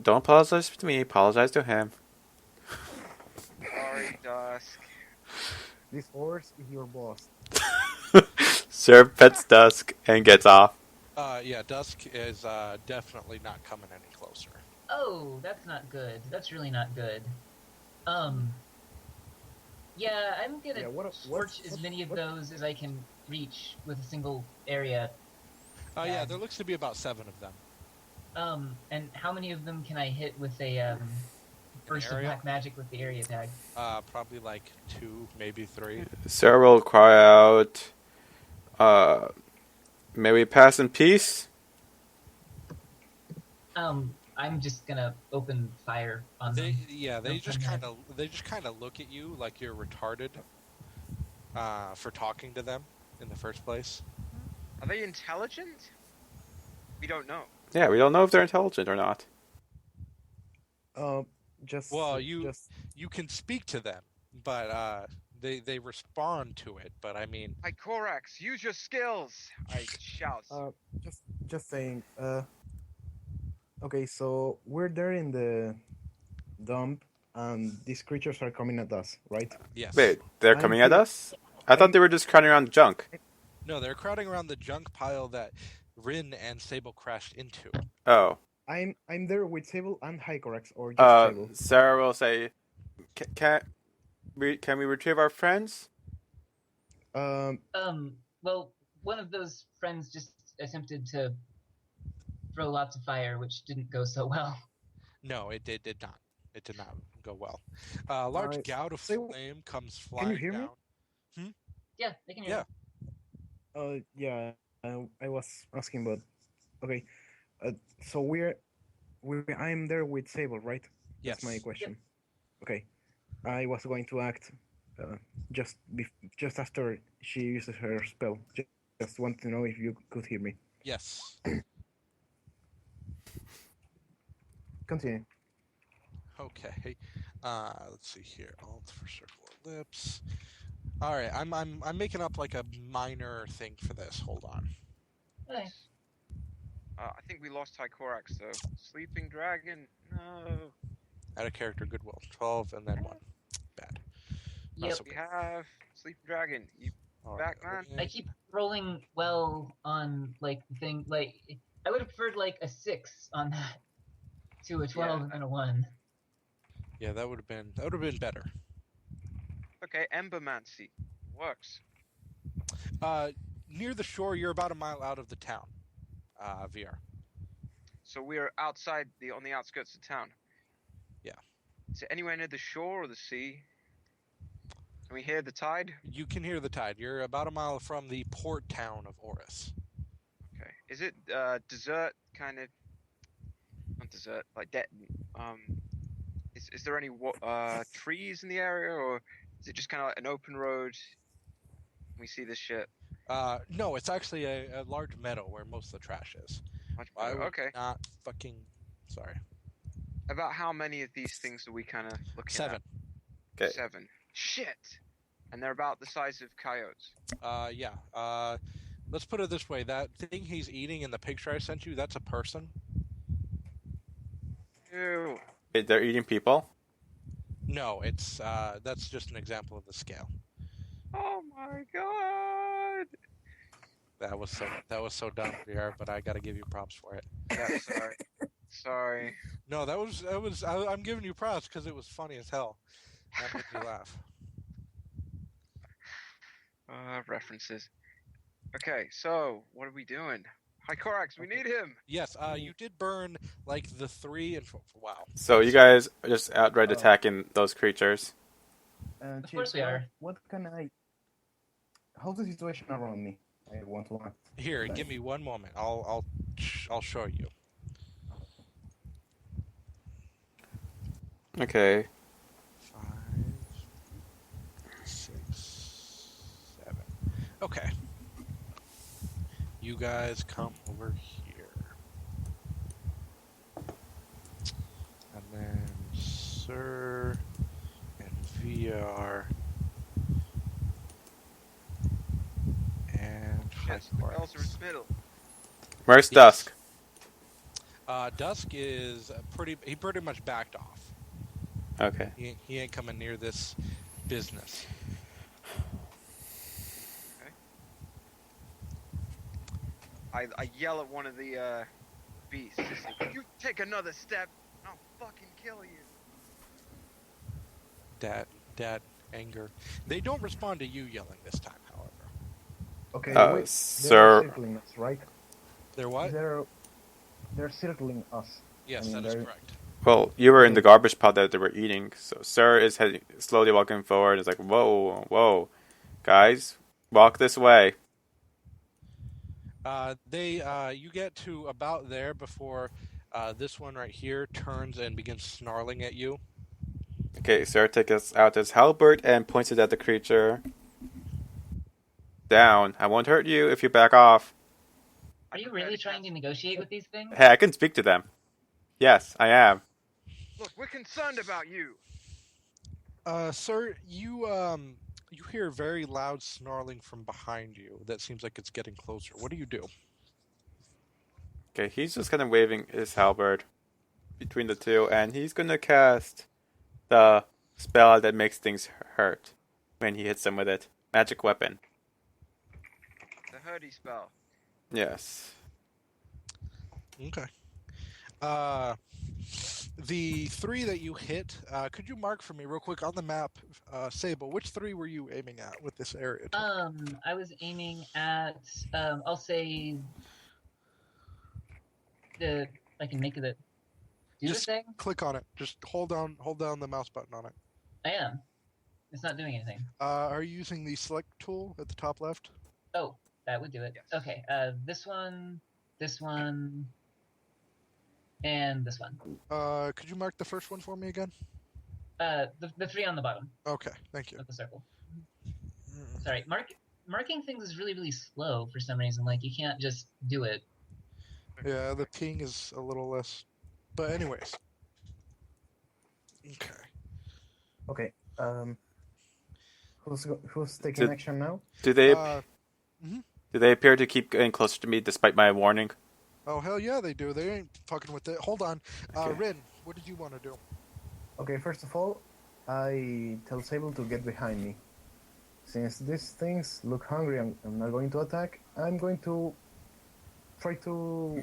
Don't apologize to me. Apologize to him. Sorry, Dusk. this horse is your boss. Sir pets Dusk and gets off. Yeah, dusk is definitely not coming any closer. Oh, that's not good. That's really not good. Yeah, I'm gonna Yeah, torch as many of those as I can reach with a single area. Yeah, there looks to be about 7 of them. And how many of them can I hit with a burst of area? black magic with the area tag? Probably like 2, maybe 3. Sir will cry out, may we pass in peace? I'm just gonna open fire on them. They just kind of look at you like you're retarded for talking to them in the first place. Are they intelligent? We don't know. Yeah, we don't know if they're intelligent or not. Just Well, just you can speak to them, but they respond to it. But I mean, Hycorax, use your skills! I shout. just saying. Okay, so we're there in the dump, and these creatures are coming at us, right? yes. Wait, they're I'm coming at here- us? I thought they were just crowding around junk. No, they're crowding around the junk pile that Rin and Sable crashed into. Oh. I'm there with Sable and Hycorax, or just Sable. Sarah will say, can we retrieve our friends? Well, one of those friends just attempted to throw lots of fire, which didn't go so well. No, it did not. It did not go well. A large Alright, gout of so- flame comes Can flying you hear me? down. Yeah, they can hear Yeah. Yeah, I was asking, but okay. So I'm there with Sable, right? Yes. That's my question. Okay, I was going to act just just after she uses her spell. Just want to know if you could hear me. Yes. Continue. Okay. Let's see here. Alt for circle of lips. All right. I'm making up like a minor thing for this. Hold on. Okay. I think we lost Tycorax though. Sleeping Dragon. No. Add a character goodwill. 12 and then 1. Bad. Yep. That's We okay. have Sleeping Dragon. You All back, right, man? I keep rolling well on like the thing. Like I would have preferred like a 6 on that to a 12 and then a 1. Yeah, that would have been better. Okay, Embermancy. Works. Near the shore, you're about a mile out of the town. VR. So we're outside on the outskirts of town. Yeah. Is it anywhere near the shore or the sea? Can we hear the tide? You can hear the tide. You're about a mile from the port town of Oris. Okay. Is it desert kind of? Not desert, like is there any trees in the area, or is it just kind of like an open road? We see this shit. No, it's actually a large meadow where most of the trash is. Much I better. would Okay. not fucking. Sorry. About how many of these things are we kind of looking 7. at? Okay. 7. Shit. And they're about the size of coyotes. Yeah. Let's put it this way: that thing he's eating in the picture I sent you, that's a person. Ew. They're eating people. No, it's that's just an example of the scale. Oh my god. That was so dumb, VR, but I got to give you props for it. Yeah, sorry. Sorry. No, I'm giving you props because it was funny as hell. That made me laugh. References. Okay, so what are we doing? Hycorax, we need him. Yes, you did burn like the 3 and 4. Wow. So you guys are just outright Oh. attacking those creatures. Of course we are. What can I? How's the situation around me? I want to act. Here, Nice. give me one moment. I'll show you. Okay. 5, 6, 7. Okay. You guys come over here. And then Sir and VR and Shit, the bells are in the middle. Where's Yes. Dusk? Dusk is he pretty much backed off. Okay. He ain't coming near this business. I yell at one of the beasts. It's like, you take another step, I'll fucking kill you. Dad, anger. They don't respond to you yelling this time, however. Okay, wait. Sir- They're circling us, right? They're what? They're circling us. Yes, I mean, that is they're- correct. Well, you were in the garbage pot that they were eating, so Sir is slowly walking forward. It's like, whoa, whoa, guys, walk this way. You get to about there before this one right here turns and begins snarling at you. Okay, Sir takes out his halberd and points it at the creature. Down. I won't hurt you if you back off. Are you really trying to negotiate with these things? Hey, I can speak to them. Yes, I am. Look, we're concerned about you. Sir, you hear very loud snarling from behind you. That seems like it's getting closer. What do you do? Okay, he's just kind of waving his halberd between the two, and he's gonna cast the spell that makes things hurt when he hits them with it. Magic weapon. The hurdy spell. Yes. Okay. The 3 that you hit, could you mark for me real quick on the map, Sable? Which 3 were you aiming at with this area? I was aiming at, I'll say I can make it do Just the thing. click on it. Just hold down the mouse button on it. I am. It's not doing anything. Are you using the select tool at the top left? Oh, that would do it. Yes. Okay. This one, and this one. Could you mark the first one for me again? The 3 on the bottom Okay, thank you. of the circle. Sorry, marking things is really, really slow for some reason. Like, you can't just do it. Yeah, the ping is a little less. But anyways. Okay. Okay. Who's taking action now? Do they mhm. do they appear to keep getting closer to me despite my warning? Oh, hell yeah, they do. They ain't fucking with it. Hold on. Okay. Rin, what did you want to do? Okay, first of all, I tell Sable to get behind me. Since these things look hungry and are going to attack, I'm going to try to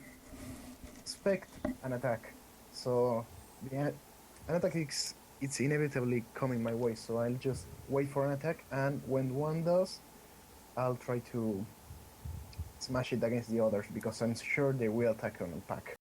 expect an attack. So an attack it's inevitably coming my way, so I'll just wait for an attack, and when one does, I'll try to smash it against the others because I'm sure they will attack on a pack.